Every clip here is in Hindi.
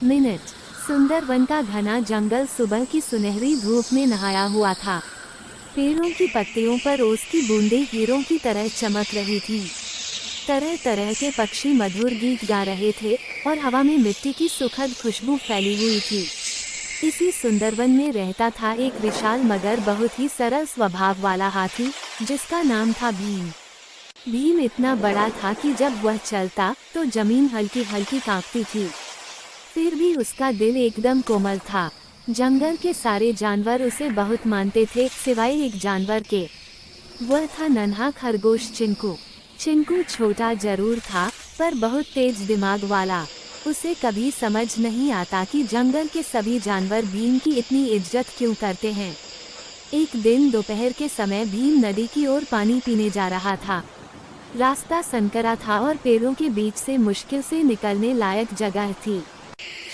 मिनट। सुंदरवन का घना जंगल सुबह की सुनहरी धूप में नहाया हुआ था। पेड़ों की पत्तियों पर ओस की बूंदें हीरों की तरह चमक रही थी। तरह तरह के पक्षी मधुर गीत गा रहे थे और हवा में मिट्टी की सुखद खुशबू फैली हुई थी। इसी सुंदरवन में रहता था एक विशाल मगर बहुत ही सरल स्वभाव वाला हाथी, जिसका नाम था भीम। भीम इतना बड़ा था कि जब वह चलता तो जमीन हल्की हल्की कांपती थी। फिर भी उसका दिल एकदम कोमल था। जंगल के सारे जानवर उसे बहुत मानते थे, सिवाय एक जानवर के। वह था नन्हा खरगोश चिंकू। चिंकू छोटा जरूर था, पर बहुत तेज दिमाग वाला। उसे कभी समझ नहीं आता कि जंगल के सभी जानवर भीम की इतनी इज्जत क्यों करते हैं। एक दिन दोपहर के समय भीम नदी की ओर पानी पीने जा रहा था। रास्ता संकरा था और पेड़ों के बीच से मुश्किल से निकलने लायक जगह थी।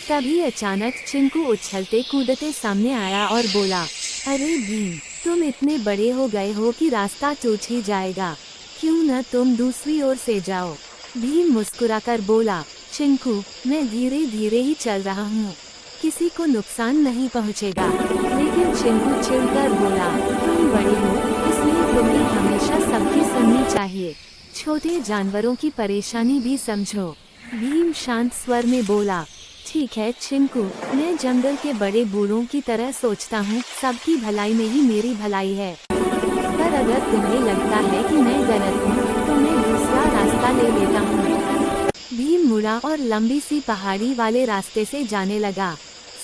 तभी अचानक चिंकू उछलते कूदते सामने आया और बोला, अरे भीम, तुम इतने बड़े हो गए हो कि रास्ता टूट ही जाएगा। क्यों न तुम दूसरी ओर से जाओ। भीम मुस्कुराकर बोला, चिंकू, मैं धीरे धीरे ही चल रहा हूँ, किसी को नुकसान नहीं पहुँचेगा। लेकिन चिंकू चिढ़कर बोला, तुम बड़े हो, इसलिए तुम्हें हमेशा सबकी सुननी चाहिए। छोटे जानवरों की परेशानी भी समझो। भीम शांत स्वर में बोला, ठीक है चिंकू, मैं जंगल के बड़े बूढ़ों की तरह सोचता हूँ, सबकी भलाई में ही मेरी भलाई है। पर अगर तुम्हें लगता है कि मैं गलत हूँ, तो मैं दूसरा रास्ता ले लेता हूँ। भीम मुड़ा और लंबी सी पहाड़ी वाले रास्ते से जाने लगा।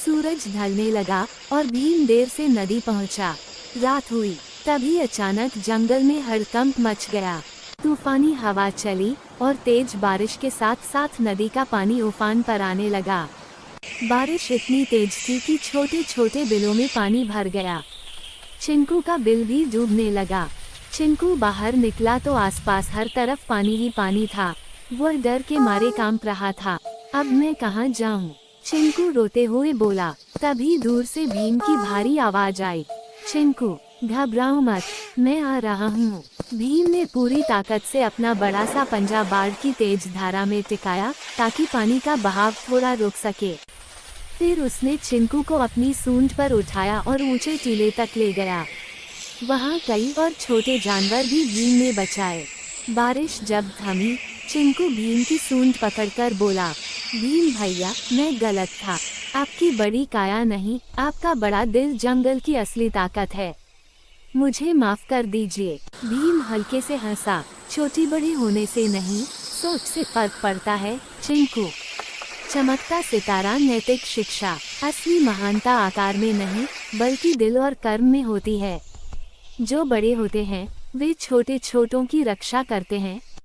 सूरज ढलने लगा और भीम देर से नदी पहुँचा। रात हुई, तभी अचानक जंगल में हड़कंप मच गया। तूफानी हवा चली और तेज बारिश के साथ साथ नदी का पानी उफान पर आने लगा। बारिश इतनी तेज थी कि छोटे छोटे बिलों में पानी भर गया। चिंकू का बिल भी डूबने लगा। चिंकू बाहर निकला तो आसपास हर तरफ पानी ही पानी था। वह डर के मारे कांप रहा था। अब मैं कहाँ जाऊँ? चिंकू रोते हुए बोला। तभी दूर से भीम की भारी आवाज आई, चिंकू, घबराओ मत, मैं आ रहा हूँ। भीम ने पूरी ताकत से अपना बड़ा सा पंजा बाढ़ की तेज धारा में टिकाया, ताकि पानी का बहाव थोड़ा रुक सके। फिर उसने चिंकू को अपनी सूंड पर उठाया और ऊंचे टीले तक ले गया। वहाँ कई और छोटे जानवर भी भीम ने बचाए। बारिश जब थमी, चिंकू भीम की सूंड पकड़कर बोला, भीम भैया, मैं गलत था। आपकी बड़ी काया नहीं, आपका बड़ा दिल जंगल की असली ताकत है। मुझे माफ कर दीजिए। भीम हल्के से हंसा, छोटी बड़ी होने से नहीं, सोच से फर्क पड़ता है चिंकू। चमकता सितारा नैतिक शिक्षा। असली महानता आकार में नहीं, बल्कि दिल और कर्म में होती है। जो बड़े होते हैं, वे छोटे छोटों की रक्षा करते हैं,